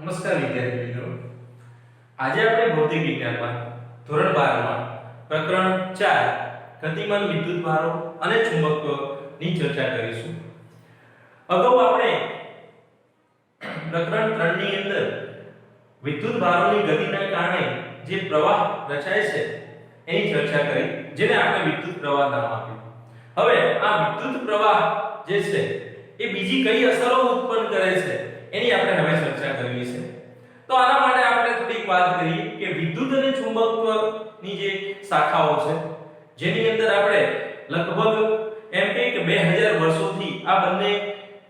નમસ્કાર વિદ્યાર્થી મિત્રો, આજે આપણે ભૌતિક વિજ્ઞાનમાં ધોરણ 12 માં પ્રકરણ 4 ગતિમાન વિદ્યુત ભારો અને ચુંબકત્વની ચર્ચા કરીશું. અગાઉ આપણે પ્રકરણ 3 ની અંદર વિદ્યુત ભારોની ગતિના કારણે જે પ્રવાહ રચાય છે એની ચર્ચા કરી, જેને આપણે વિદ્યુત પ્રવાહ નામ આપ્યું. હવે આ વિદ્યુત પ્રવાહ જે છે એ બીજી કઈ અસરો ઉત્પન્ન કરે છે એની આપણે હવે ચર્ચા કરવી છે. તો આના માટે આપણે થોડીક વાત કરીએ કે વિદ્યુત અને ચુંબકત્વની જે શાખાઓ છે, જેની અંદર આપણે લગભગ એમ કે 2000 વર્ષોથી આ બંને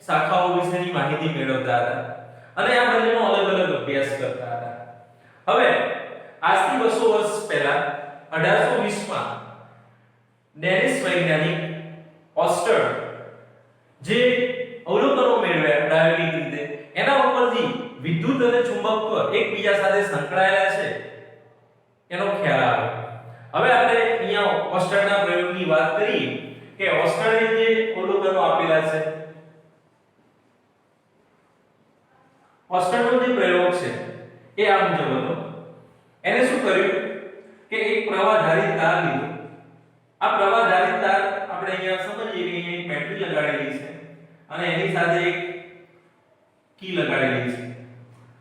શાખાઓ વિશેની માહિતી મેળવતા હતા અને આ બંનેનો અલગ અલગ અભ્યાસ કરતા હતા. હવે આજથી 200 વર્ષ પહેલા 1820 માં ડેનિશ વૈજ્ઞાનિક ઓસ્ટર જે અવલોકનો મેળવ્યા પ્રાયોગિક રીતે, એના ઉપરથી વિદ્યુત અને ચુંબકત્વ એકબીજા સાથે સંકળાયેલા છે એનો ખ્યાલ આવ્યો. હવે આપણે અહીંયા ઓસ્ટરના પ્રયોગની વાત કરીએ કે ઓસ્ટરે જે અવલોકનો આપેલા છે, ઓસ્ટરનો જે પ્રયોગ છે એ આ મુજબ હતો. એને શું કર્યું કે એક પ્રવાહધારી તાર લીધો. આ પ્રવાહધારી તાર આપણે અહીંયા સમજીએ કે અહીંયા એક બેટરી લગાડેલી છે અને એની સાથે એક કી લગાડેલી છે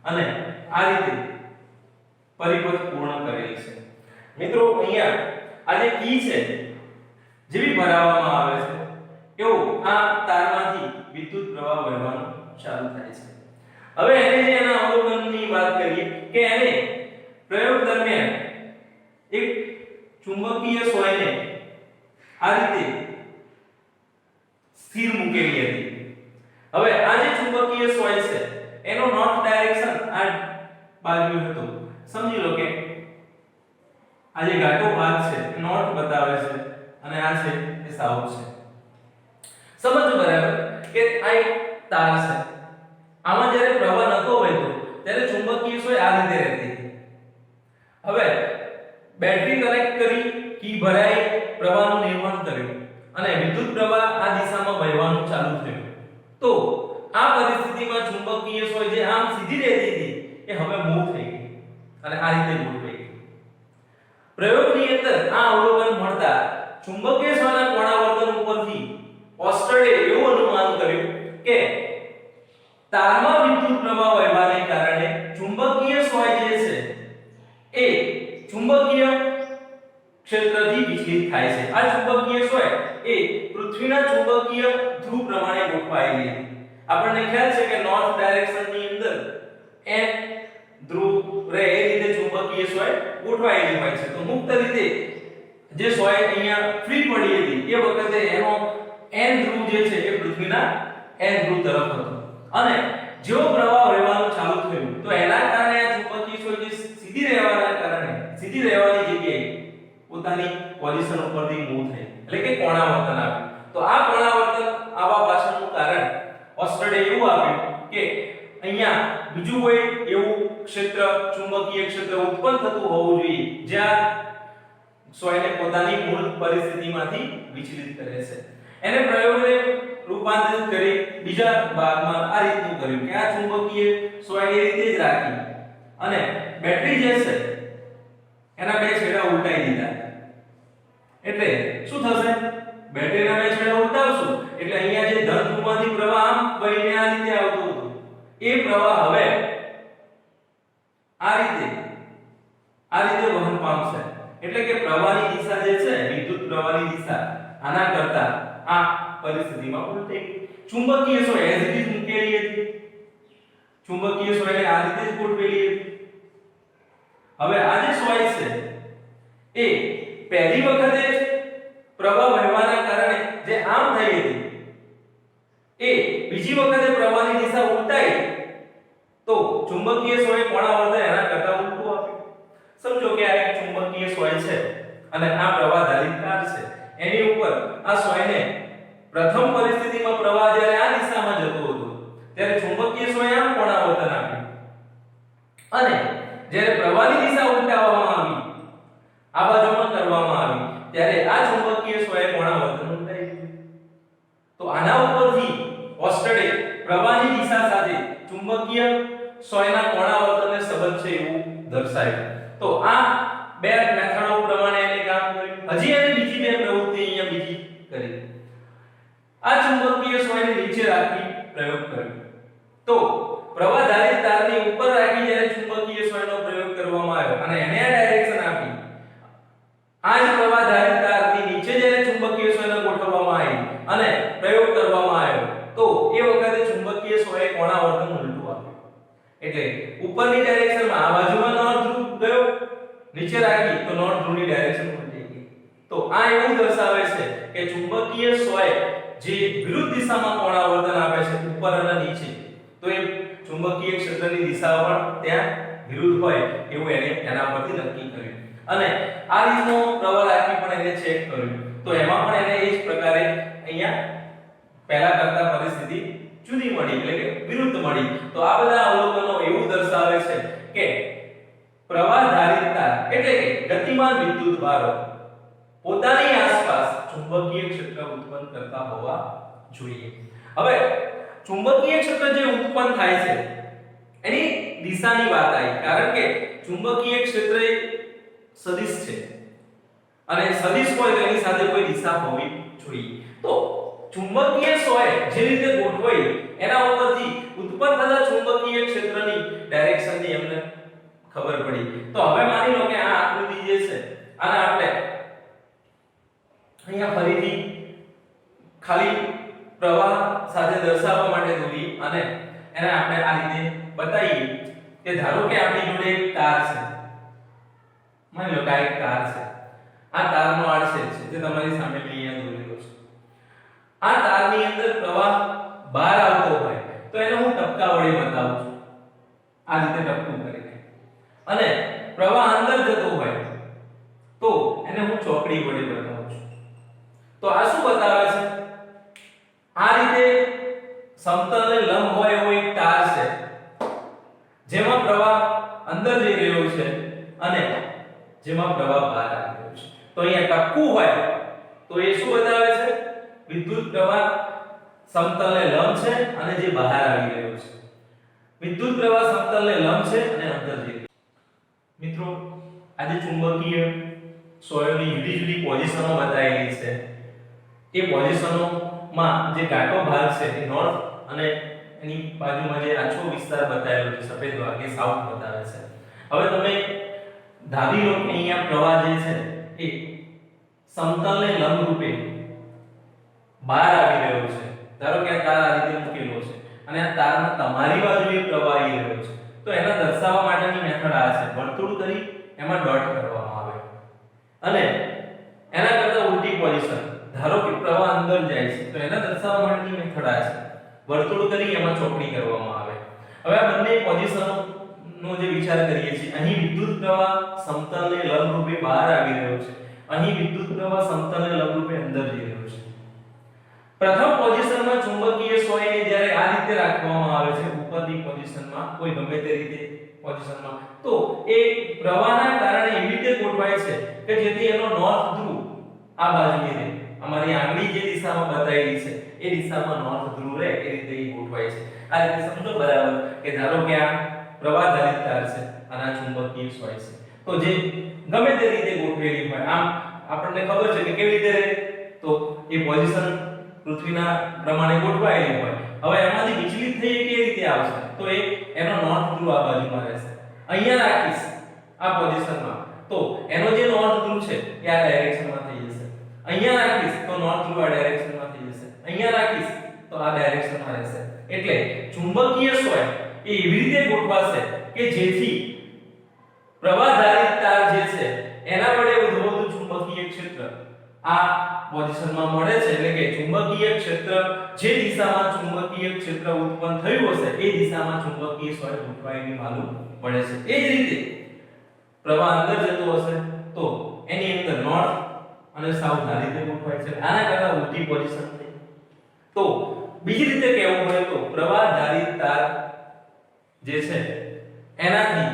અને આ રીતે પરિપથ પૂર્ણ કરેલી છે. મિત્રો, અહીંયા આ જે કી છે જેવી ભરાવવામાં આવે છે એવો આ તારમાંથી વિદ્યુત પ્રવાહ વહેવાનું ચાલુ થાય છે. હવે એને જે એના અવલોકનની વાત કરીએ કે એને પ્રયોગ દરમિયાન એક ચુંબકીય સોયને આ રીતે સ્થિર મૂકેલી હતી. હવે આ જે ચુંબકીય સોય છે એનો નોર્થ ડાયરેક્શન આ બાજુ હતો. સમજી લો કે આ જે ઘાટો ભાગ છે એ નોર્થ બતાવે છે અને આ છે એ સાઉથ છે. સમજો બરાબર કે આ એક તાર છે. આમાં જ્યારે પ્રવાહ નતો વહેતો ત્યારે ચુંબકીય સોય આ રીતે રહેતી હતી. હવે બેટરી કનેક્ટ કરી, કી ભરાઈ, પ્રવાહનું નિર્માણ કર્યું અને વિદ્યુત પ્રવાહ આ દિશામાં વહેવાનું ચાલુ થયું. તો આ પરિસ્થિતિમાં ચુંબકીય સોય જે આમ સીધી રહેતી હતી એ હવે મૂવ થઈ ગઈ અને આ રીતે મૂવ થઈ ગઈ. પ્રયોગની અંદર આ અવલોકન મળતા ચુંબકીય સોયના કોણાવર્તન ઉપરથી ઓસ્ટરે એવું અનુમાન કર્યું કે તારમાં વિદ્યુત પ્રવાહ વહેવાને કારણે ચુંબકીય સોય જે છે એ ચુંબકીય ક્ષેત્રથી વિચલિત થાય છે. આ ચુંબકીય સોય એ પૃથ્વીના ચુંબકીય ધ્રુવ પ્રમાણે ગોઠવાયેલી હતી. આપણને ખ્યાલ છે કે નોર્થ ડાયરેક્શનની અંદર n ધ્રુવ રહે એ રીતે ચુંબકીય સોય ગોઠવાયેલી હોય છે. તો મુક્ત રીતે જે સોય અહીંયા ફ્રી પડી હતી એ વખતે એનો n ધ્રુવ જે છે એ પૃથ્વીના n ધ્રુવ તરફ હતો અને જેવો પ્રવાહ વહેવાનું ચાલુ થયું તો એના કારણે આ ચુંબકીય સોય જે સીધી રહેવાના કારણે સીધી રહેવાની જગ્યાએ પોતાની પોઝિશન ઉપરથી મૂવ થઈ, એટલે કે કોણાવર્તન આવ્યું. તો આ કોણાવર્તન આવા પાછળનું કારણ ઓસ્ટરે એવું આપ્યું કે અહીંયા બીજું કોઈ એવું ક્ષેત્ર, ચુંબકીય ક્ષેત્ર ઉત્પન્ન થતું હોવું જોઈએ જ્યાં સોયને પોતાની મૂળ પરિસ્થિતિમાંથી વિચલિત કરે છે. એને પ્રયોગને રૂપાંતરિત કરી બીજા ભાગમાં આ રીતનું કર્યું કે આ ચુંબકીય સોય એ રીતે જ રાખી અને બેટરી જે છે એના બે છેડા ઉલટાઈ દીધા. એટલે શું થશે? બેટરીના બે છેડા ઉલટાવશું એટલે અહીંયા જે ધન ધ્રુવમાંથી પ્રવાહ આમ વહીને આ રીતે આવતો હતો એ પ્રવાહ હવે આ રીતે વહન પામશે. એટલે કે પ્રવાહની દિશા જે છે, વિદ્યુત પ્રવાહની દિશા આના કરતા આ પરિસ્થિતિમાં ઉલટી. ચુંબકીય સોય એઝ ઇટ ઇઝ મૂકેલી હતી. ચુંબકીય સોયને આ રીતે જ ગોઠવેલી હતી. હવે આ જે સોય છે એ પહેલી વખતે પ્રવાહ વહેવાના કારણે જે આમ થઈ હતી એ બીજી વખતે પ્રવાહની દિશા ઉલટાઈ તો ચુંબકીય સોય કોણાવર્તન એના કરતા ઉલટું આપ્યું. સમજો કે આ એક ચુંબકીય સોય છે અને આ પ્રવાહધારી તાર છે. એની ઉપર આ સોયને પ્રથમ પરિસ્થિતિમાં પ્રવાહ જ્યારે આ દિશામાં જતો હતો ત્યારે ચુંબકીય સોય આમ કોણાવર્તન આપ્યું અને જ્યારે પ્રવાહની દિશા ઉલટાવવામાં આવી, આ બાજુમાં કરવામાં આવી, ત્યારે આ ચુંબકીય સોય કોણાવર્તન ઉલટાઈ ગયું. તો આના ઉપરથી ઓસ્ટરે પ્રવાહની દિશા સાથે ચુંબકીય સોયના કોણા દર્શાવ્યું. તો આ બે મેથડો પ્રમાણે એને કામ કર્યું. હજી એને બીજી બે પ્રવૃત્તિ અહીંયા બીજી કરી. આ ચુંબકીય સોયને નીચે રાખી પ્રયોગ કર્યો. તો પ્રવાહ ધારિત તારની ઉપર રાખી જ્યારે ચુંબકીય સોયનો પ્રયોગ કરવામાં આવ્યો અને એને આ ડાયરેક્શન આપી. આ જ પ્રવાહ ધારિત તારની નીચે જ્યારે ચુંબકીય સોયને ગોઠવવામાં આવી અને પ્રયોગ કરવામાં આવ્યો તો એ વખતે ચુંબકીય સોયે કોણાવર્તન ઉલટું આપ્યું. એટલે ઉપરની ડાયરેક્શનમાં આ બાજુમાં નોર્થ ધ્રુવ ગયો, નીચે રાખી તો નોર્થ ધ્રુવની ડાયરેક્શન ઉલટી ગઈ. તો આ એવું દર્શાવે છે કે ચુંબકીય સોય જે વિરુદ્ધ દિશામાં કોણાવર્તન આપે છે ઉપર અને નીચે, તો એ ચુંબકીય ક્ષેત્રની દિશા પણ ત્યાં વિરુદ્ધ હોય એવું એને એના પરથી નક્કી કર્યું. અને આ રીતનો પ્રવાહ રાખી પણ એને ચેક કર્યું. તો એમાં પણ એને એ જ પ્રકારે અહીંયા પહેલા કરતા પરિસ્થિતિ જુદી મળી, એટલે કે વિરુદ્ધ મળી. તો આ બધા અવલોકનો એવું દર્શાવે છે કે પ્રવાહ ધારિત તાર એટલે કે ગતિમાન વિદ્યુત ભારો પોતાની આસપાસ ચુંબકીય ક્ષેત્ર ઉત્પન્ન કરતા હોવા જોઈએ. હવે ચુંબકીય ક્ષેત્ર જે ઉત્પન્ન થાય છે એની દિશાની વાત આવી, કારણ કે ચુંબકીય ક્ષેત્ર એક સદિશ છે અને સદિશ હોય તો એની સાથે કોઈ દિશા હોવી જોઈએ. તો ચુંબકીય સોય જે રીતે ગોઠવાઈ એના ઉપરથી ઉત્પન્ન થતા ચુંબકીય ક્ષેત્રની ડાયરેક્શનની અમને ખબર પડી. તો હવે માની લો કે આ આકૃતિ જે છે આને આપણે અહીંયા ફરીથી ખાલી પ્રવાહ સાથે દર્શાવવા માટે દોરી અને એને આપણે આ રીતે બતાવીએ કે ધારો કે આપણી જોડે એક તાર છે, માની લો કે આ એક તાર છે. આ તારનો આડછેદ છે જે તમારી સામે અહીંયા દોરેલો છે. આ તારની અંદર પ્રવાહ બહાર આવતો હોય તો એને હું ટપકા વડે બતાવું છું, આ રીતે ટપકું કરીને. અને પ્રવાહ અંદર જતો હોય તો એને હું ચોકડી વડે બતાવું છું. તો આ શું બતાવે છે? આ રીતે સમતલને લંબ હોય એવો એક તાર છે જેમાં પ્રવાહ અંદર જઈ રહ્યો છે અને જેમાં પ્રવાહ બહાર આવી રહ્યો છે. તો અહીંયા ટપકું હોય તો એ શું બતાવે છે? વિદ્યુત પ્રવાહ સમતલને લંબ છે અને જે બહાર આવી રહ્યો છે. વિદ્યુત પ્રવાહ સમતલને લંબ છે અને અંદર જઈ રહ્યો છે. મિત્રો, આજે ચુંબકીય સોયની જુદી જુદી પોઝિશનો બતાવેલી છે. એ પોઝિશનોમાં જે ઘાટો ભાગ છે એ નોર્થ અને એની બાજુમાં જે આછો વિસ્તાર બતાવેલો છે સફેદ ભાગ એ સાઉથ બતાવે છે. હવે તમે ધારી લો કે અહીંયા પ્રવાહ જે છે એ સમતલને લંબ રૂપે બહાર આવી રહ્યો છે. ધારો કે આ તાર આ રીતે મૂકેલો છે અને આ તારના તમારી બાજુએ પ્રવાહ આવી રહ્યો છે. તો એના દર્શાવવા માટેની મેથડ આ છે, વર્તુળ કરી એમાં ડોટ કરવામાં આવે અને એના કરતા ઉલટી પોઝિશન. ધારો કે પ્રવાહ અંદર જાય છે તો એના દર્શાવવા માટેની મેથડ આ છે, વર્તુળ કરી એમાં ચોકડી કરવામાં આવે. હવે આ બંને પોઝિશનનો જે વિચાર કરીએ છીએ, અહીં વિદ્યુત પ્રવાહ સમતલને લંબ રૂપે બહાર આવી રહ્યો છે, અહીં વિદ્યુત પ્રવાહ સમતલને લંબ રૂપે અંદર જઈ રહ્યો છે. પ્રથમ પોઝિશનમાં ચુંબકીય સોયને જ્યારે આ રીતે રાખવામાં આવે છે ઉપરની પોઝિશનમાં, કોઈ ગમે તે રીતે પોઝિશનમાં, તો એ પ્રવાહના કારણે એવી રીતે ગોઠવાય છે કે જેથી એનો નોર્થ ધ્રુવ આ બાજુએ રહે. અમારી આંગળી જે દિશામાં બતાવેલી છે એ દિશામાં નોર્થ ધ્રુવ રહે એ રીતે એ ગોઠવાય છે. આ રીતે સમજો બરાબર કે ધારો કે આ પ્રવાહ ધારિત તાર છે અને આ ચુંબકીય સોય છે. તો જે ગમે તે રીતે ગોઠવેલી હોય, આમ આપણને ખબર છે કે કેવી રીતે રહે, તો એ પોઝિશન પૃથ્વીના પ્રમાણે ગોઠવાયેલી હોય. હવે એમાંથી વિચલિત થઈ કેવી રીતે આવશે? તો એ એનો નોર્થ ધ્રુવ આ બાજુમાં રહેશે. અહીંયા રાખીશ આ પોઝિશનમાં તો એનો જે નોર્થ ધ્રુવ છે એ આ ડાયરેક્શનમાં થઈ જશે. અહીંયા રાખીશ તો નોર્થ ધ્રુવ આ ડાયરેક્શનમાં થઈ જશે. અહીંયા રાખીશ તો આ ડાયરેક્શનમાં રહેશે. એટલે ચુંબકીય સોય એ એવી રીતે ગોઠવાશે કે જેથી પ્રવાહ ધારિત તાર જે છે એના વડે ઉદ્ભવતું ચુંબકીય ક્ષેત્ર આ પોઝિશનમાં મળે છે. એટલે કે ચુંબકીય ક્ષેત્ર જે દિશામાં ચુંબકીય ક્ષેત્ર ઉત્પન્ન થયું હશે એ દિશામાં ચુંબકીય સોય ગોઠવાયેલી માલુમ પડે છે. એ જ રીતે પ્રવાહ અંદર જતો હશે તો એની અંદર નોર્થ અને સાઉથ આ રીતે ગોઠવાય છે. આના કરતા ઉલટી પોઝિશન થઈ. તો બીજી રીતે કહેવું હોય તો પ્રવાહ ધારિત તાર જે છે એનાથી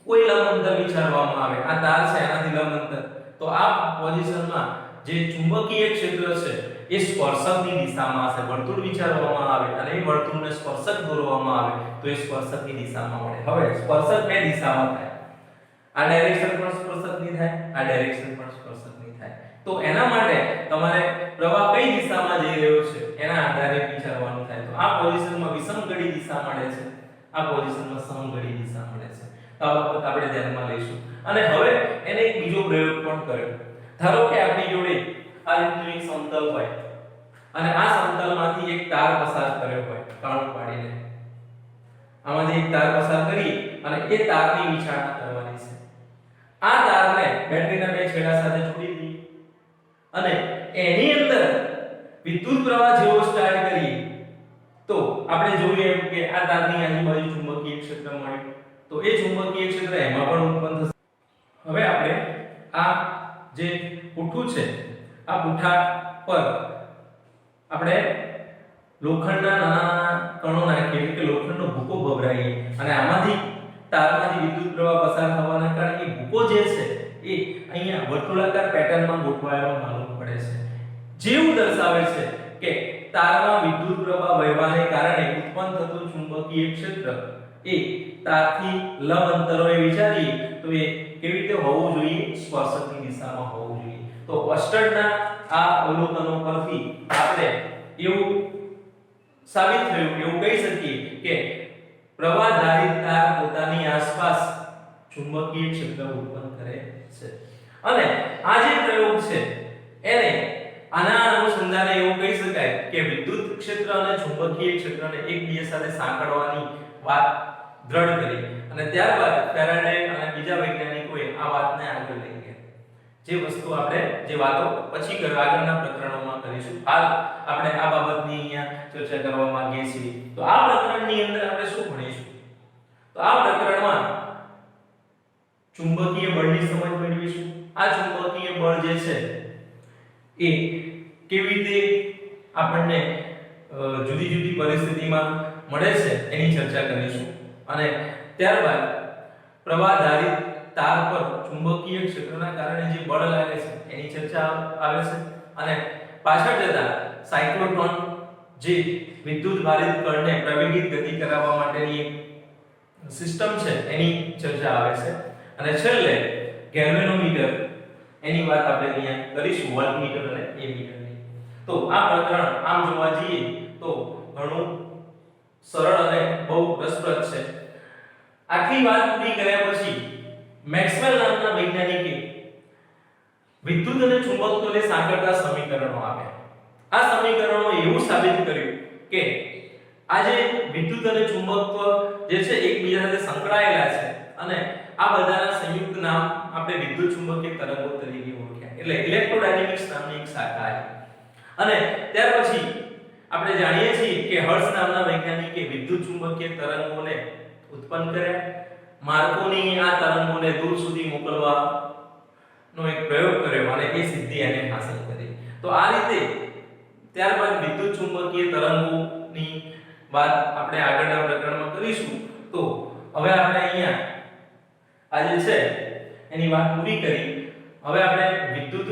કોઈ લંબ અંતર વિચારવામાં આવે, આ તાર છે એનાથી લંબ અંતર, તો આ પોઝિશનમાં જે ચુંબકીય ક્ષેત્ર છે એ સ્પર્શકની દિશામાં હશે. વર્તુળ વિચારવામાં આવે અને એ વર્તુળને સ્પર્શક દોરવામાં આવે તો એ સ્પર્શકની દિશામાં મળે. હવે સ્પર્શક બે દિશામાં થાય. આ ડાયરેક્શન પણ સ્પર્શકની થાય, આ ડાયરેક્શન પણ સ્પર્શકની થાય. તો એના માટે તમારે પ્રવાહ કઈ દિશામાં જઈ રહ્યો છે એના આધારે વિચારવાનું થાય. તો આ પોઝિશનમાં વિષમઘડી દિશા મળે છે, આ પોઝિશનમાં સમઘડી દિશા મળે છે. આ બાબત આપણે ધ્યાનમાં લઈશું. અને હવે એને એક બીજો પ્રયોગ પણ કર્યો. ધારો કે આપણી જોડે આ રીતનું એક સમતલ હોય અને આ સમતલમાંથી એક તાર પસાર કર્યો હોય કાણું પાડીને. આમાંથી એક તાર પસાર કરી અને એ તારની વિચારણા કરવાની છે. આ તારને બેટરીના બે છેડા સાથે જોડી દઈએ અને એની અંદર વિદ્યુત પ્રવાહ જેવો સ્ટાર્ટ કરીએ તો આપણે જોઈએ એમ કે આ તારની આજુબાજુ ચુંબકીય ક્ષેત્ર મળ્યું. તો એ ચુંબકીય ક્ષેત્ર એમાં પણ ઉત્પન્ન થશે. હવે આપણે આ જે પુઠ્ઠું છે આ પુઠ્ઠા પર આપણે લોખંડના નાના કણો નાખીએ કે લોખંડનો ભૂકો ભભરાઈએ અને આમાંથી તારમાંથી વિદ્યુત પ્રવાહ પસાર થવાના કારણે એ ભૂકો જે છે એ અહીંયા વર્તુળાકાર પેટર્નમાં ગોઠવાયેલો માલુમ પડે છે. જેવું દર્શાવે છે કે તારમાં વિદ્યુત પ્રવાહ વહેવાને કારણે ઉત્પન્ન થતું ચુંબકીય ક્ષેત્ર એ તારથી લંબ અંતરોએ વિચારીએ તો એ કેવી રીતે હોવું જોઈએ? સ્પર્શકની દિશામાં હોવું જોઈએ. તો ઓસ્ટર્ડના આ અવલોકનો પરથી આપણે એવું સાબિત થયું, એવું કહી શકીએ કે પ્રવાહધારિત તાર પોતાની આસપાસ ચુંબકીય ક્ષેત્ર ઉત્પન્ન કરે છે. અને આ જે પ્રયોગ છે એને આના અનુસંધાને એવું કહી શકાય કે વિદ્યુત ક્ષેત્ર અને ચુંબકીય ક્ષેત્રને એકબીજા સાથે સાંકળવાની વાત દ્રઢ કરી અને ત્યારબાદ ફેરાડે અને બીજા વૈજ્ઞાનિકોએ આ વાતને આગળ લઈ ગયા. જે વસ્તુ આપણે જે વાતો પછી આગળના પ્રકરણોમાં કરીશું. હાલ આપણે આ બાબતની અહીંયા ચર્ચા કરવા માંગીએ છીએ. તો આ પ્રકરણની અંદર આપણે શું ભણીશું? તો આ પ્રકરણમાં ચુંબકીય બળની સમજ મેળવીશું. આ ચુંબકીય બળ જે છે એ કેવી રીતે આપણને જુદી જુદી પરિસ્થિતિમાં મળે છે એની ચર્ચા કરીશું. અને ત્યારબાદ પ્રવાહધારિત તાર પર ચુંબકીય ક્ષેત્રના કારણે જે બળ લાગે છે એની ચર્ચા આવે છે. અને પાછળ જતા સાયક્લોટ્રોન જે વિદ્યુત ભારિત કણને પ્રવેગિત ગતિ કરાવવા માટેની એક સિસ્ટમ છે એની ચર્ચા આવે છે. અને છેલ્લે ગેલ્વેનોમીટર એની વાત આપણે અહીંયા કરીશું, વોલ્ટમીટર અને એમીટરની. તો આ પ્રકરણ આમ જોવા જઈએ તો ઘણું સરળ અને બહુ રસપ્રદ છે. આખી વાત પૂરી કર્યા પછી મેક્સવેલ નામના વૈજ્ઞાનિકે વિદ્યુત અને ચુંબકત્વને સાંકળતા સમીકરણો આપ્યા. આ સમીકરણો એવું સાબિત કર્યું કે આ જે વિદ્યુત અને ચુંબકત્વ જે છે એકબીજા સાથે સંકળાયેલા છે અને આ બધાના સંયુક્ત નામ આપણે વિદ્યુત ચુંબકીય તરંગો તરીકે ઓળખ્યા. એટલે ઇલેક્ટ્રોડાયનેમિક્સ નામની એક શાખા આવી. અને ત્યાર પછી આપણે જાણીએ છીએ કે હર્ટ્ઝ નામના વૈજ્ઞાનિકે વિદ્યુત ચુંબકીય તરંગોને ઉત્પન્ન કર્યા. માર્કોની આ તરંગોને દૂર સુધી મોકલવાનો એક પ્રયોગ કર્યો અને એ સિદ્ધિ એને હાંસલ કરી. તો આ રીતે ત્યારબાદ વિદ્યુત ચુંબકીય તરંગોની વાત આપણે આગળના પ્રકરણમાં કરીશું. તો હવે આપણે અહીંયા આ જે છે એની વાત પૂરી કરી. હવે આપણે વિદ્યુત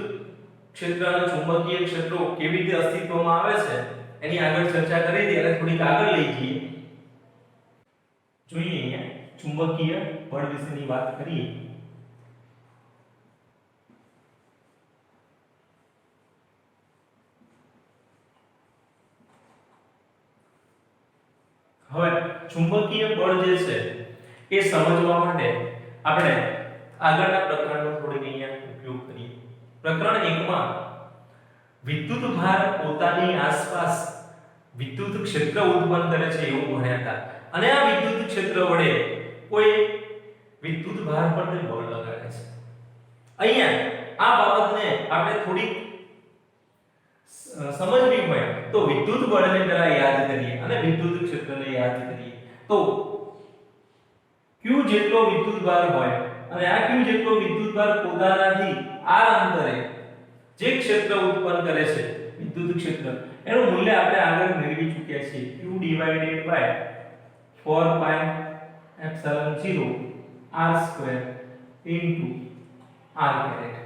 ક્ષેત્ર અને ચુંબકીય ક્ષેત્રો કેવી રીતે અસ્તિત્વમાં આવે છે એની આગળ ચર્ચા કરી હતી અને થોડીક આગળ લઈ જઈએ. જોઈએ અહીંયા ચુંબકીય બળ વિશેની વાત કરીએ. હવે ચુંબકીય બળ જે છે એ સમજવા માટે આપણે આગળના પ્રકરણનો થોડીક અહીંયા ઉપયોગ કરીએ. પ્રકરણ 1 માં વિદ્યુત ભાર પોતાની આસપાસ વિદ્યુત ક્ષેત્ર ઉત્પન્ન કરે છે એવું ભણ્યા હતા. અને આ વિદ્યુત ક્ષેત્ર વડે કોઈ વિદ્યુત ભાર પર તે બળ લગાડે છે. અહીંયા આ બાબતને આપણે થોડીક સમજવી હોય તો વિદ્યુત બળને પહેલા યાદ કરીએ અને વિદ્યુત ક્ષેત્રને યાદ કરીએ. તો q જેટલો વિદ્યુત ભાર હોય અને આ q જેટલો વિદ્યુત ભાર પોતાનાથી r અંતરે જે ક્ષેત્ર ઉત્પન્ન કરે છે વિદ્યુત ક્ષેત્ર એનું મૂલ્ય આપણે આગળ મેળવી ચૂક્યા છીએ. q divided by 4 pi epsilon 0 r square into r caret.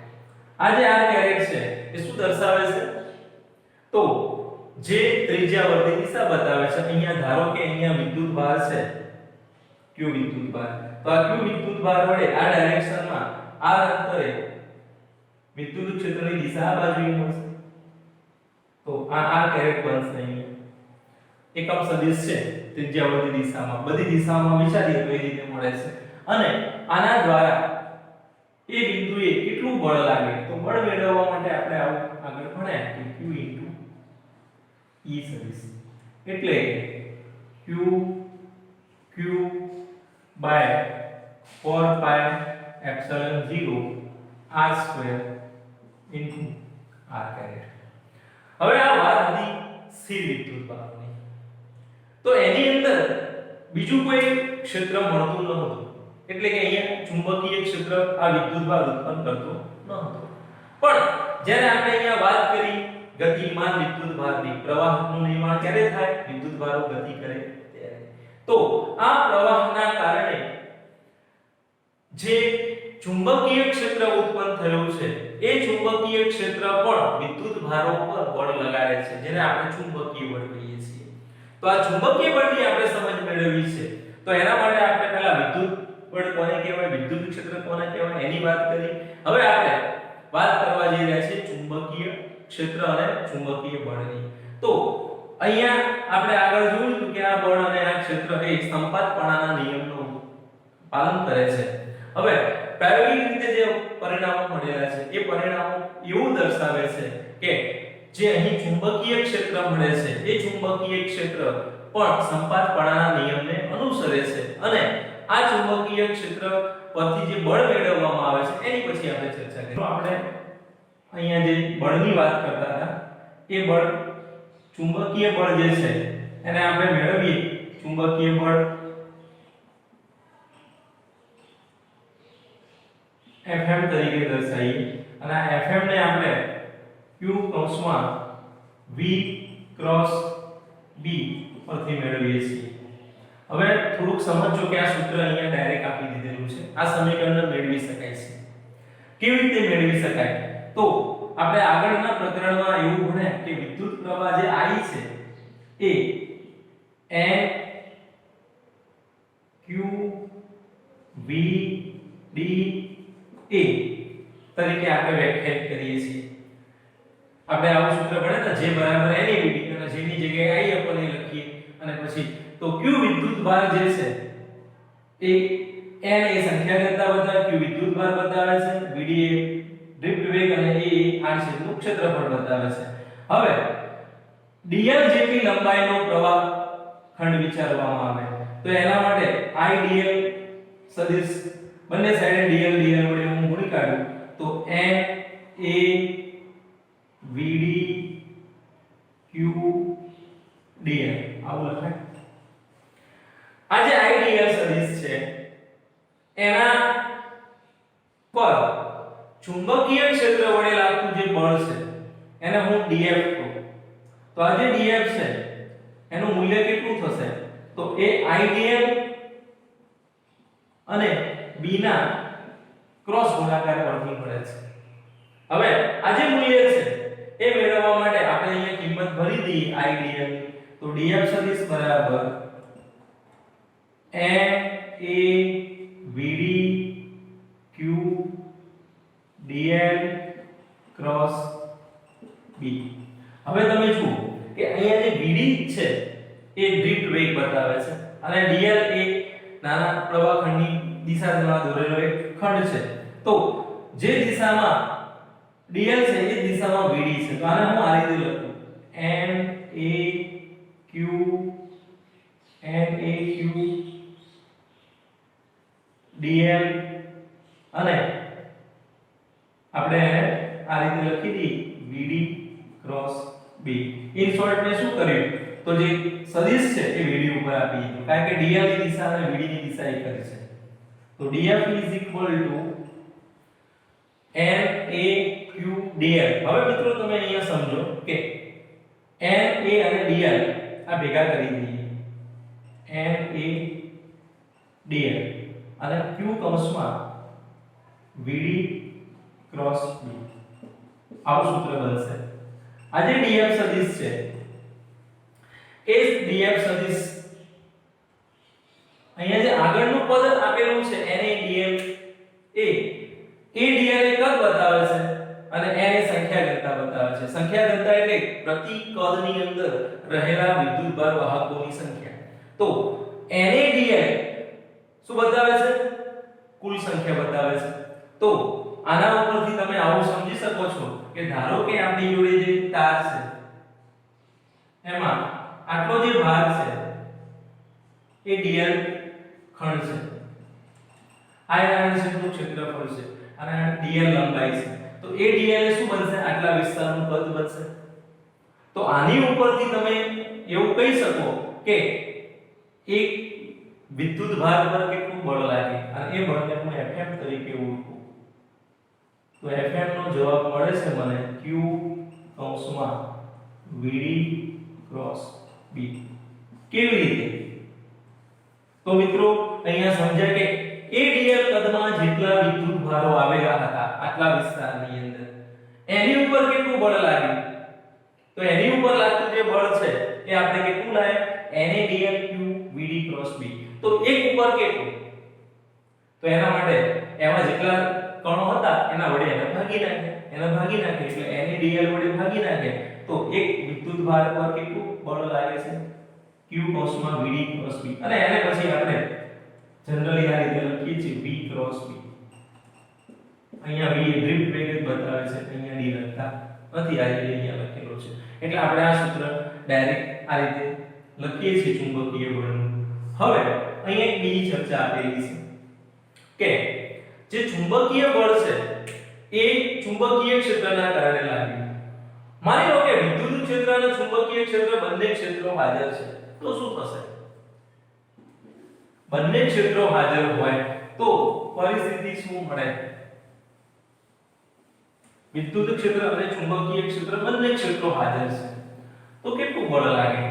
આ જે r કેરેટ છે એ શું દર્શાવે છે? તો જે ત્રિજ્યાવર્તી દિશા બતાવે છે, અહીંયા ધારો કે અહીંયા વિદ્યુતભાર છે q વિદ્યુતભાર, તો આ q વિદ્યુતભાર વડે આ ડાયરેક્શનમાં r અંતરે વિદ્યુત ક્ષેત્રની દિશા આ બાજુએ મળશે, તો આ r કેરેટ બનશે અહીંયા એકમ સદિશ છે ત્રિજ્યાવર્તી દિશામાં, બધી દિશામાં વિચારીએ તો એ રીતે મળે છે, અને આના દ્વારા એ બિંદુએ કેટલું બળ લાગે, તો બળ મેળવવા માટે આપણે આગળ ભણ્યા કે q E સદિશ એટલે q 4 pi epsilon 0 r square into r caret. હવે આ વાત હતી સ્થિર વિદ્યુતભારની, તો એની અંદર બીજું કોઈ ક્ષેત્ર મળતું ન હતું, એટલે કે અહીંયા ચુંબકીય ક્ષેત્ર આ વિદ્યુતભાર ઉત્પન્ન કરતો ન હતો. પણ જ્યારે આપણે અહીંયા વાત કરી ગતિમાન વિદ્યુતભારની, પ્રવાહનું નિર્માણ ક્યારે થાય? વિદ્યુતભારો ગતિ કરે ત્યારે. તો આ પ્રવાહના કારણે જે ચુંબકીય ક્ષેત્ર ઉત્પન્ન થયું છે એ ચુંબકીય ક્ષેત્ર પણ વિદ્યુતભારો પર બળ લગાડે છે, જેને આપણે ચુંબકીય બળ કહીએ છીએ. તો આ ચુંબકીય બળની આપણે સમજ મેળવવી છે, તો એના માટે આપણે પહેલા વિદ્યુત બળ કોને કહેવાય, વિદ્યુત ક્ષેત્ર કોને કહેવાય એની વાત કરી. હવે આપણે વાત કરવા જઈ રહ્યા છીએ ચુંબકીય ક્ષેત્ર અને ચુંબકીય બળની. તો અહીંયા આપણે આગળ જોયું હતું કે આ બળ અને આ ક્ષેત્ર એ સંપાતપણાના નિયમનું પાલન કરે છે. હવે પ્રાયોગિક રીતે જે પરિણામો મળેલા છે એ પરિણામો એવું દર્શાવે છે કે જે અહીં ચુંબકીય ક્ષેત્ર મળે છે એ ચુંબકીય ક્ષેત્ર પણ સંપાતપણાના નિયમને અનુસરે છે, અને આ ચુંબકીય ક્ષેત્ર પરથી જે બળ મેળવવામાં આવે છે એની પછી આપણે ચર્ચા કરીશું. આપણે અહીંયા જે બળની વાત કરતા હતા એ બળ ચુંબકીય બળ જે છે એને આપણે મેળવીએ ચુંબકીય બળ Fm તરીકે દર્શાવીએ, અને આ Fm ને આપણે q કૌંસમાં v ક્રોસ b પરથી મેળવીએ છીએ. હવે થોડુંક સમજો કે આ સૂત્ર અહીંયા ડાયરેક્ટ આપી દીધેલું છે, આ સમીકરણ મેળવી શકાય છે. કેવી રીતે મેળવી શકાય? તો આપણે આગળના પ્રકરણમાં એવું ભણ્યા કે વિદ્યુત પ્રવાહ જે I છે એ n q v d a તરીકે આપણે વ્યાખ્યાયિત કરીએ છીએ. આપણે આવું સૂત્ર ભણ્યા હતા, J બરાબર n a v d, અને J ની જગ્યાએ I આપણે લખીએ, અને પછી તો q વિદ્યુતભાર જે છે એ n એ સંખ્યા ઘનતા બતાવે, q વિદ્યુતભાર બતાવે છે, vd એ ડ્રિફ્ટ વેગ, અને a આ ક્ષેત્રનું ક્ષેત્રફળ બતાવે છે. હવે dl જેટલી લંબાઈનો પ્રવાહ ખંડ વિચારવામાં આવે તો એના માટે idl સદિશ બંને સાઈડે dl વડે હું ગુણી કાઢું તો n a vd q dl આવું લખાય. આ જે idl સદિશ છે એના પર ચુંબકીય ક્ષેત્ર વડે લાગતું જે બળ છે એને હું df કહું. તો આ જે df છે એનું મૂલ્ય કેટલું થશે? તો એ idl અને b ના ક્રોસ ગુણાકાર પરથી મળે છે. હવે આ જે મૂલ્ય છે એ મેળવવા માટે આપણે અહીંયા કિંમત ભરી દઈએ idl, તો df સદિશ બરાબર n a vd q dl cross b. હવે તમે જુઓ કે અહીંયા જે vd છે એ ડ્રિફ્ટ વેગ બતાવે છે, અને dl એ નાના પ્રવાહ ખંડની દિશા દ્વારા દોરેલો એક ખંડ છે. તો જે દિશામાં dl છે એ દિશામાં vd છે, તો આને હું આ રીતે લખું n a q dl, અને આપણે આ રીતે લખી દી vd cross b. In short મેં શું કર્યું તો જે સદિશ છે એ vd ઉપર આપી દીધું, કારણ કે dl ની દિશા અને vd ની દિશા એક જ છે. તો df n a q dl. હવે મિત્રો તમે અહીંયા સમજો કે n a અને dl આ ભેગા કરી દઈએ, n a dl અને q કૌંસમાં vd ક્રોસ b. આવું સૂત્ર બનશે. આ જે df સદિશ છે એ df સદિશ અહીંયા જે આગળનું પદ આપેલું છે એને df એ dl એ કદ બતાવે છે અને n એ સંખ્યા ઘનતા બતાવે છે. સંખ્યા ઘનતા એટલે પ્રતિ કદની અંદર રહેલા વિદ્યુતભાર વાહકોની સંખ્યા. તો n એ dl શું બતાવે છે? કુલ સંખ્યા બતાવે છે. તો આના ઉપરથી તમે આવું સમજી શકો છો કે ધારો કે આપણી જોડે જે તાર છે એમાં આટલો જે ભાગ છે એ dl ખંડ છે. આ એના વિશેનું ક્ષેત્રફળ છે અને આ dl લંબાઈ છે. તો એ dl એ શું બનશે? આટલા વિસ્તારનું કદ બનશે. તો આની ઉપરથી તમે એવું કહી શકો કે એક વિદ્યુત ભાર પર કેટલું બળ લાગે અને એ બળને હું Fm તરીકે ઓળખું. તો Fm નો જવાબ મળે છે મને Q કૌંસમાં Vd ક્રોસ B. કેવી રીતે? તો મિત્રો અહીંયા સમજાય કે એ dl કદમાં જેટલા વિદ્યુત ભારો આવેલા હતા આટલા વિસ્તારની અંદર એની ઉપર કેટલું બળ લાગે? તો એની ઉપર લાગતું જે બળ છે એ આપણે કેટલું લાગે? Na dl Q Vd cross B. તો એક ઉપર કેટલું? તો એના માટે એમાં જેટલા કણો હતા એના વડે એને ભાગી નાખે એટલે Na dl વડે ભાગી નાખે તો એક વિદ્યુત ભાર પર કેટલું બળ લાગે છે? Q કૌંસમાં Vd ક્રોસ B. અને એને પછી આપણે જનરલી આ રીતે લખીએ છીએ V ક્રોસ B. અહીંયા V એ ડ્રિફ્ટ વેગ બતાવે છે, અહીંયા D લખતા નથી, આ રીતે અહીંયા લખેલો છે. એટલે આપણે આ સૂત્ર ડાયરેક્ટ આ રીતે લખીએ છીએ ચુંબકીય બળનું. હવે અહીંયા એક બીજી ચર્ચા આપેલી છે કે જે ચુંબકીય બળ છે એ ચુંબકીય ક્ષેત્રના કારણે લાગ્યું. માની લો કે વિદ્યુત ક્ષેત્ર અને ચુંબકીય ક્ષેત્ર બંને ક્ષેત્રો હાજર છે, તો શું થશે? બંને ક્ષેત્રો હાજર હોય તો પરિસ્થિતિ શું મળે? વિદ્યુત ક્ષેત્ર અને ચુંબકીય ક્ષેત્ર બંને ક્ષેત્રો હાજર છે તો કેટલું બળ લાગે?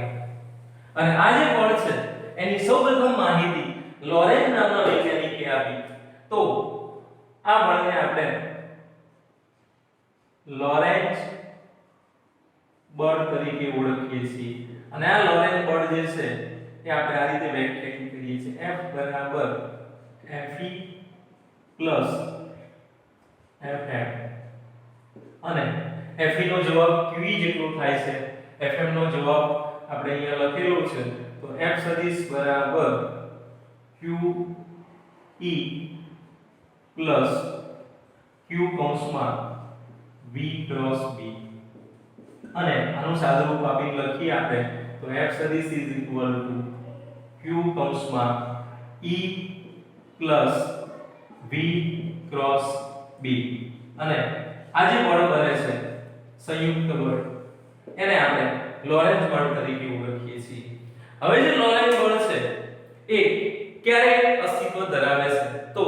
અને આ જે બળ છે એની સૌપ્રથમ માહિતી લોરેન્ઝ નામના વૈજ્ઞાનિકે આપી. તો આ બળને આપણે લોરેન્ઝ બળ તરીકે ઓળખીએ છીએ. અને આ લોરેન્ઝ બળ જે છે એ આપણે આ રીતે વ્યાખ્યાયિત કરીએ છીએ. F બરાબર Fe પ્લસ Fm. અને Fe નો જવાબ QE જેટલો થાય છે. Fm નો જવાબ આપણે અહીંયા લખેલો છે. તો F સદિશ બરાબર QE પ્લસ Q કૌંસમાં V ક્રોસ B. અને આનું સાદુરૂપ આપીને લખીએ આપણે તો F સદિશ ઇઝ ઇક્વલ ટુ Q કૌંસમાં E plus V cross B. અને આ જે બળ બને છે સંયુક્ત બળ એને આપણે લોરેન્ઝ બળ તરીકે ઓળખીએ છીએ. હવે જે લોરેન્ઝ બળ છે એ ક્યારે અસ્તિત્વ ધરાવે છે? તો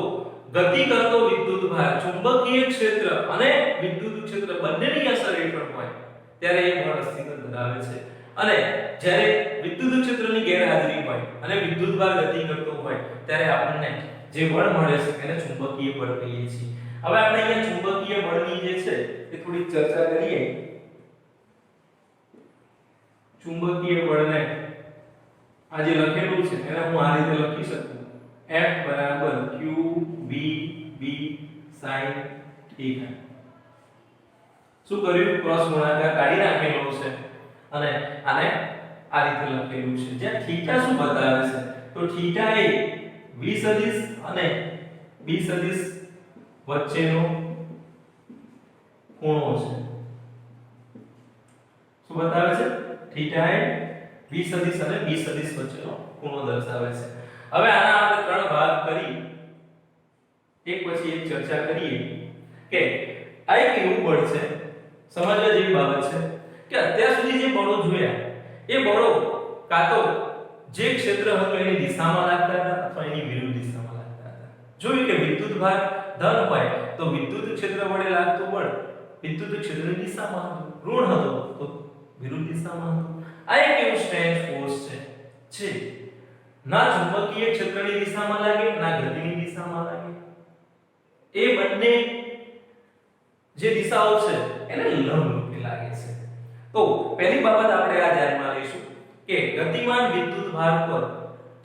ગતિ કરતો વિદ્યુત ભાર ચુંબકીય ક્ષેત્ર અને વિદ્યુત ક્ષેત્ર બંનેની અસર હેઠળ હોય ત્યારે એ બળ અસ્તિત્વ ધરાવે છે. અને જ્યારે વિદ્યુત ક્ષેત્રની ગેરહાજરી હોય અને વિદ્યુત ભાર ગતિ કરતો હોય ત્યારે આપણને જે બળ મળે છે એને ચુંબકીય બળ કહીએ છીએ. હવે આપણે અહીંયા ચુંબકીય બળની જે છે એ થોડી ચર્ચા કરીએ. ચુંબકીય બળને આ જે લખેલું છે એને હું આ રીતે લખી શકું F બરાબર Q V B sin θ. શું કર્યું? ક્રોસ ગુણાકાર કાઢી નાખેલો છે અને આને આ રીતે લખેલું છે. જ્યાં થીટા શું બતાવે છે? તો થીટા એ V સદિશ અને B સદિશ વચ્ચેનો ખૂણો છે. શું બતાવે છે? થીટા એ V સદિશ અને B સદિશ વચ્ચેનો ખૂણો દર્શાવે છે. હવે આના આપણે ત્રણ ભાગ કરી એક પછી એક ચર્ચા કરીએ કે આ એક એવું બળ છે, સમજવા જેવી બાબત છે કે અત્યાર સુધી જે બળો જોયા એ બળો કાં તો જે ક્ષેત્ર હતું એની દિશામાં લાગતા હતા અથવા એની વિરુદ્ધ દિશામાં લાગતા હતા. જોયું કે વિદ્યુત ભાર ધન હોય તો વિદ્યુત ક્ષેત્ર વડે લાગતું બળ વિદ્યુત ક્ષેત્રની દિશામાં હતું, ઋણ હતો તો વિરુદ્ધ દિશામાં હતું. આ એક એવું સ્ટ્રેન્જ ફોર્સ છે જે ના ચુંબકીય ક્ષેત્રની દિશામાં લાગે ના ગતિની દિશામાં લાગે. એ બંને જે દિશાઓ છે એને લંબરૂપે લાગે છે. તો પહેલી બાબત આપણે આ ધ્યાનમાં લઈશું કે ગતિમાન વિદ્યુત ભાર પર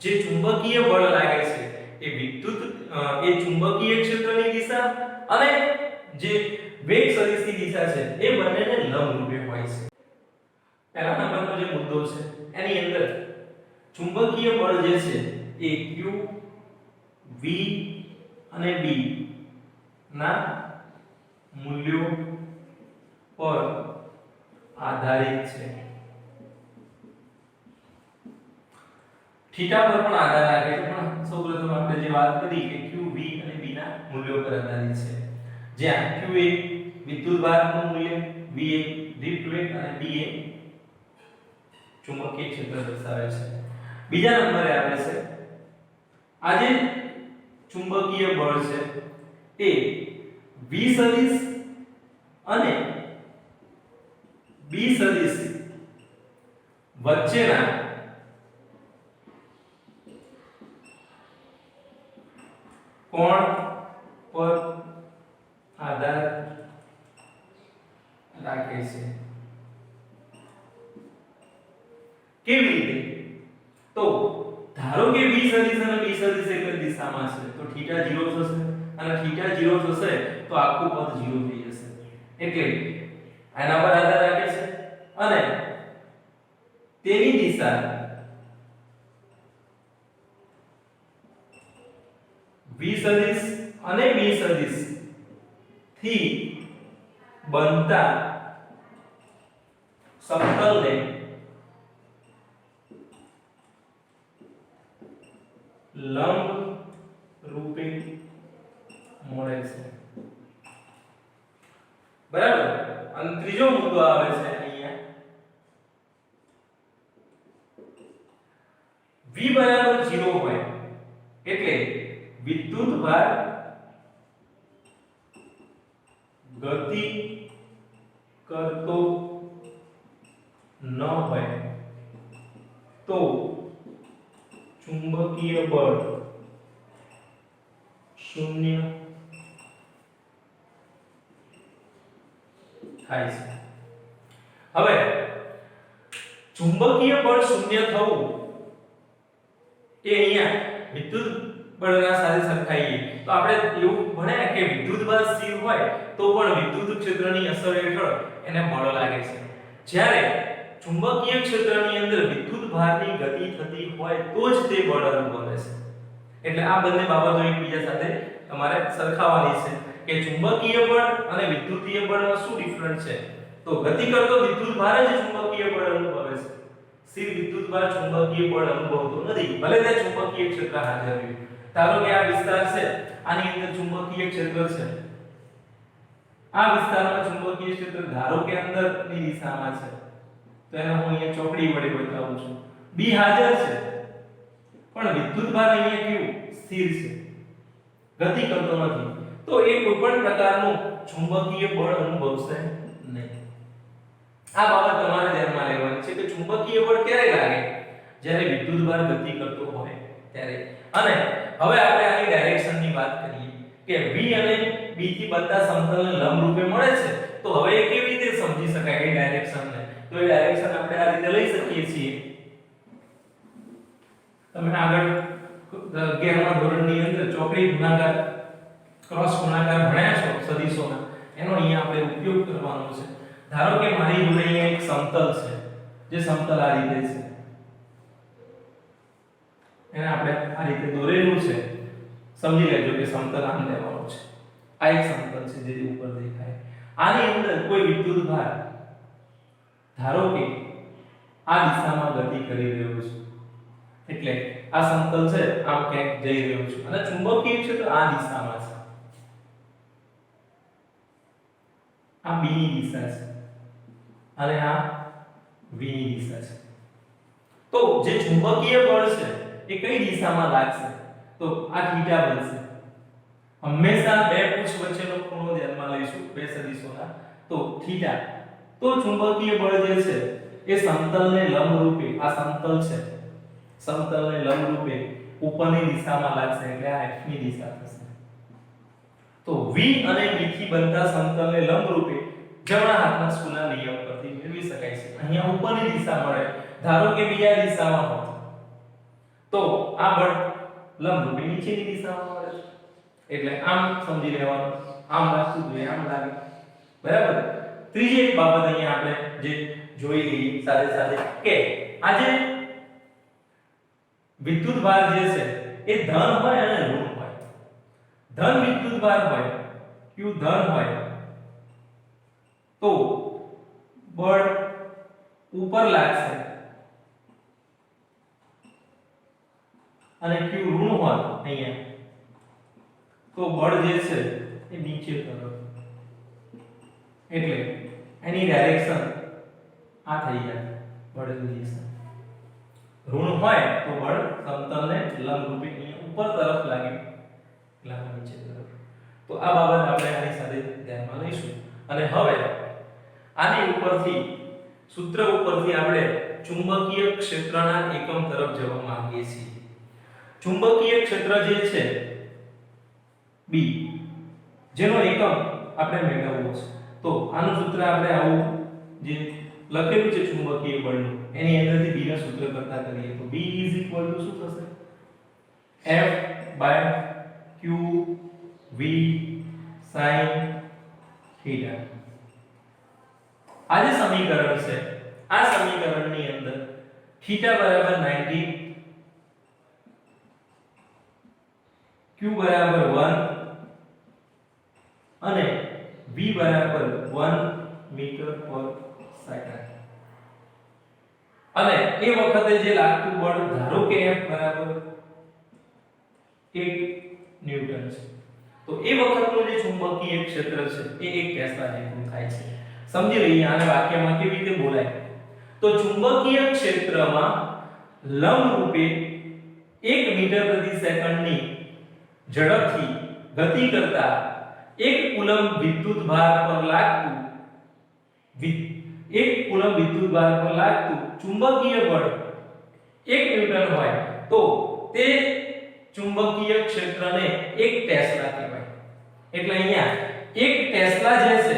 જે ચુંબકીય બળ લાગે છે એ ચુંબકીય ક્ષેત્રની દિશા અને જે વેગ સદિશની દિશા છે એ બંનેને લંબરૂપે હોય છે. પહેલા નંબરનો જે મુદ્દો છે એની અંદર ચુંબકીય બળ જે છે એ Q V અને B ના મૂલ્યો પર આધારિત છે. થીટા પર પણ આધાર રાખે છે, પણ સૌપ્રથમ આપણે જે વાત કરી કે Q V અને B ના મૂલ્યો પર આધારિત છે. જ્યાં Q એ વિદ્યુતભારનું મૂલ્ય, V એ દીઠ વેગ અને B એ ચુંબકીય ક્ષેત્ર દર્શાવે છે. બીજા નંબરે આવે છે આ જે ચુંબકીય બળ છે એ V સદિશ અને B સદિશ વચ્ચેના કોણ પર આધાર રાખે છે. કેવી રીતે? તો ધારો કે V સદિશ અને B સદિશ એક જ દિશામાં છે તો θ 0 થશે અને θ 0 થશે તો આખું પદ 0 થઈ જશે. એટલે આના પર આધાર રાખે છે અને તેની દિશા V સદિશ અને B સદિશ થી બનતા સમતલને લંબ રૂપે મળે છે. બરાબર. અને ત્રીજો મુદ્દો આવે છે અહીંયા V બરાબર 0 હોય એટલે વિદ્યુત ભાર ગતિ કરતો ન હોય તો ચુંબકીય બળ શૂન્ય થાય છે. હવે ચુંબકીય બળ શૂન્ય થવું એ અહીંયા વિદ્યુત બળના સાથે સરખાઈએ તો આપણે એવું ભણ્યા કે વિદ્યુત બળ સ્થિર હોય તો પણ વિદ્યુત ક્ષેત્રની અસર હેઠળ એને બળ લાગે છે. જ્યારે ચુંબકીય ક્ષેત્રની અંદર વિદ્યુત ભારની ગતિ થતી હોય તો જ તે બળ અનુભવે છે. એટલે આ બંને બાબતો એકબીજા સાથે તમારે સરખાવવાની છે કે ચુંબકીય બળ અને વિદ્યુતીય બળમાં શું ડિફરન્સ છે. તો ગતિ કરતો વિદ્યુત ભાર જ ચુંબકીય બળ અનુભવે છે. સ્થિર વિદ્યુત ભાર ચુંબકીય બળ અનુભવતો નથી, ભલે તે ચુંબકીય ક્ષેત્ર હાજર હોય. ધારો કે આ વિસ્તાર છે, આની અંદર ચુંબકીય ક્ષેત્ર છે. આ વિસ્તારમાં ચુંબકીય ક્ષેત્ર ધારો કે અંદરની દિશામાં છે તો એને હું અહીંયા ચોકડી વડે બતાવું છું. B હાજર છે પણ વિદ્યુત ભાર અહીંયા કેવું સ્થિર છે, ગતિ કરતો નથી, તો એ કોઈ પણ પ્રકારનું ચુંબકીય બળ અનુભવશે નહીં. આ બાબત તમારે ધ્યાનમાં લેવાની છે કે ચુંબકીય બળ ક્યારે લાગે? જ્યારે વિદ્યુત ભાર ગતિ કરતો હોય ત્યારે. અને હવે આપણે આની ડાયરેક્શનની વાત કરીએ કે V અને B થી બનતા સમતલને લંબ રૂપે મળે છે તો હવે એ કેવી રીતે સમજી શકાય એ ડાયરેક્શનને? તો એ ડાયરેક્શન આપણે આ રીતે લઈ શકીએ છીએ. તમે આગળ 11મા ધોરણની અંદર ચોકડી ગુણાકાર ક્રોસ ગુણાકાર ભણ્યા છો સદિશોના, એનો અહીંયા આપણે ઉપયોગ કરવાનો છે. ધારો કે મારી જોડે અહીંયા એક સમતલ છે, જે સમતલ આ રીતે છે, એને આપણે આ રીતે દોરેલું છે. સમજી લેજો કે સમતલ આમ લેવાનું છે. આ એક સમતલ છે જે ઉપર દેખાય. આની અંદર કોઈ વિદ્યુત ભાર ધારો કે આ દિશામાં ગતિ કરી રહ્યો છે, એટલે આ સમતલ છે આમ ક્યાંક જઈ રહ્યો છે અને ચુંબકીય ક્ષેત્ર આ દિશામાં છે. આ B ની દિશા છે અને આ V ની દિશા છે. તો જે ચુંબકીય બળ છે એ કઈ દિશામાં લાગશે? તો આ થીટા બનશે. હંમેશા બે પૃષ્ઠ વચ્ચેનો ખૂણો ધ્યાનમાં લઈશું બે સદિશોના, તો થીટા. તો ચુંબકીય બળ જે છે એ સમતલને લંબ રૂપે, આ સમતલ છે, સમતલને લંબ રૂપે ઉપરની દિશામાં લાગશે એટલે આ F ની દિશા થશે. તો v અને b થી બનતા સમતલને લંબરૂપે જમણા હાથના સૂલા નિયમ પરથી મેળવી શકાય છે. અહીંયા ઉપરની દિશા મળે, ધારો કે બીજા દિશામાં હોય તો આ બળ લંબરૂપે નીચેની દિશામાં મળે છે. એટલે આમ સમજી લેવાનું, આમ લાગતું જોઈએ, આમ લાગે, બરાબર. ત્રીજી એક બાબત અહીંયા આપણે જે જોઈ લઈએ સાથે સાથે કે આજે વિદ્યુત ભાર જે છે એ ધન હોય અને ઋણ હોય. ધન વિદ્યુત ભાર હોય, q ધન હોય તો બળ ઉપર લાગશે અને q ઋણ હોય અહીંયા તો બળ જે છે એ નીચે તરફ, એટલે એની ડાયરેક્શન આ થઈ જાય બળની દિશા. ઋણ હોય તો બળ સમતલને લંબરૂપે ઉપર તરફ લાગે, એટલે નીચે તરફ. તો આ બાબત આપણે આની સાથે ધ્યાનમાં લઈશું. અને હવે આની ઉપરથી સૂત્ર ઉપરથી આપણે ચુંબકીય ક્ષેત્રના એકમ તરફ જવા માંગીએ છીએ. ચુંબકીય ક્ષેત્ર જે છે B, જેનો એકમ આપણે મેળવવો છે. તો આનું સૂત્ર આપણે આવું જે લખેલું છે ચુંબકીય બળનું, એની અંદરથી B ના સૂત્ર કરતા કરીએ તો B શું થશે? F/q v sin θ. આ જે સમીકરણ છે, આ સમીકરણની અંદર θ બરાબર 90, q બરાબર 1 અને v બરાબર 1 મીટર પર સેકન્ડ. અને એ વખતે જે લાગતું બળ, ધારો કે F બરાબર 1 ન્યૂટન છે, તો એ વખતનું જે ચુંબકીય ક્ષેત્ર છે એ 1 ટેસ્લા જેટલું થાય છે. સમજી લઈએ આને વાક્યમાં કેવી રીતે બોલાય. તો ચુંબકીય ક્ષેત્રમાં લંબરૂપે 1 મીટર પ્રતિ સેકન્ડની ઝડપથી ગતિ કરતા 1 કુલમ વિદ્યુત ભાર પર લાગતું 1 કુલમ વિદ્યુત ભાર પર લાગતું ચુંબકીય બળ 1 ન્યૂટન હોય તો તે ચુંબકીય ક્ષેત્રને 1 ટેસ્લા કહેવાય. એટલે અહીંયા 1 ટેસ્લા જે છે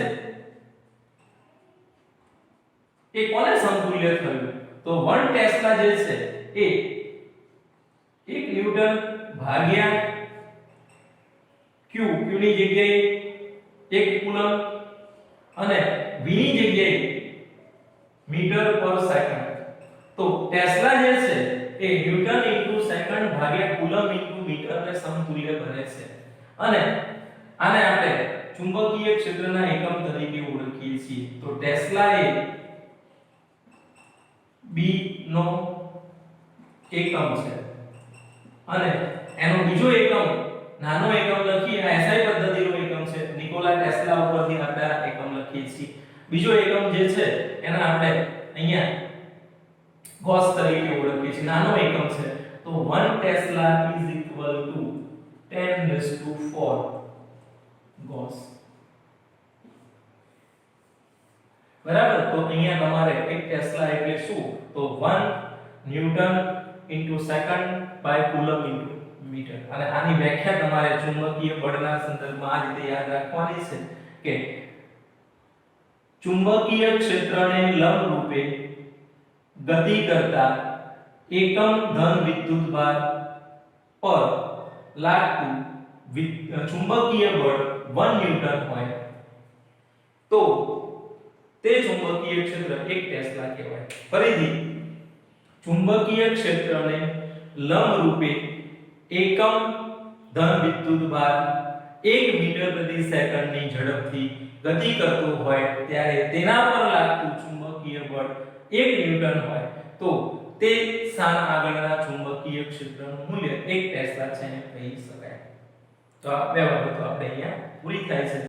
એ કોને સમતુલ્ય થયું? તો 1 ટેસ્લા જે છે એ 1 ન્યૂટન ભાગ્યા q ની જગ્યાએ 1 કુલમ અને v ની જગ્યાએ મીટર પર સેકન્ડ. તો ટેસ્લા જે છે એ ન્યૂટન ઇન્ટુ સેકન્ડ ભાગ્યા કુલમ ઇન્ટુ મીટર ને સમતુલ્ય બને છે. અને આને આપણે ચુંબકીય ક્ષેત્રના એકમ તરીકે ઓળખીએ છીએ. તો ટેસ્લા એ B નો એકમ છે અને એનો બીજો એકમ નાનો એકમ લખીએ, આ SI પદ્ધતિનો એકમ છે. નિકોલા ટેસ્લા ઉપરથી આપણે આ એકમ લખીએ છીએ. બીજો એકમ જે છે એને આપણે અહીંયા ગોસ તરીકે ઓળખીએ છીએ, નાનો એકમ છે. તો 1 ટેસ્લા = 10⁴ ગોસ. બરાબર. તો અહીંયા તમારે 1 ટેસ્લા એટલે શું? તો 1 newton into second by coulomb into metre. અને આની વ્યાખ્યા તમારે ચુંબકીય બળના સંદર્ભમાં આ રીતે યાદ રાખવાની છે કે ચુંબકીય ક્ષેત્રને લંબરૂપે ગતિ કરતા એકમ ધન વિદ્યુત ભાર પર લાગતું ચુંબકીય બળ 1 ન્યૂટન હોય તો તે ચુંબકીય ક્ષેત્ર 1 ટેસ્લા કહેવાય. ફરીથી ચુંબકીય ક્ષેત્રને લંબરૂપે એકમ ધન વિદ્યુત ભાર 1 મીટર પ્રતિ સેકન્ડની ઝડપથી ગતિ કરતો હોય ત્યારે તેના પર લાગતું ચુંબકીય બળ 1 ન્યૂટન હોય તો તે સ્થાન આગળના ચુંબકીય ક્ષેત્રનું મૂલ્ય 1 ટેસ્લા છે એમ કહી શકાય. તો આ બે બાબતો આપણે અહીંયા પૂરી થાય છે.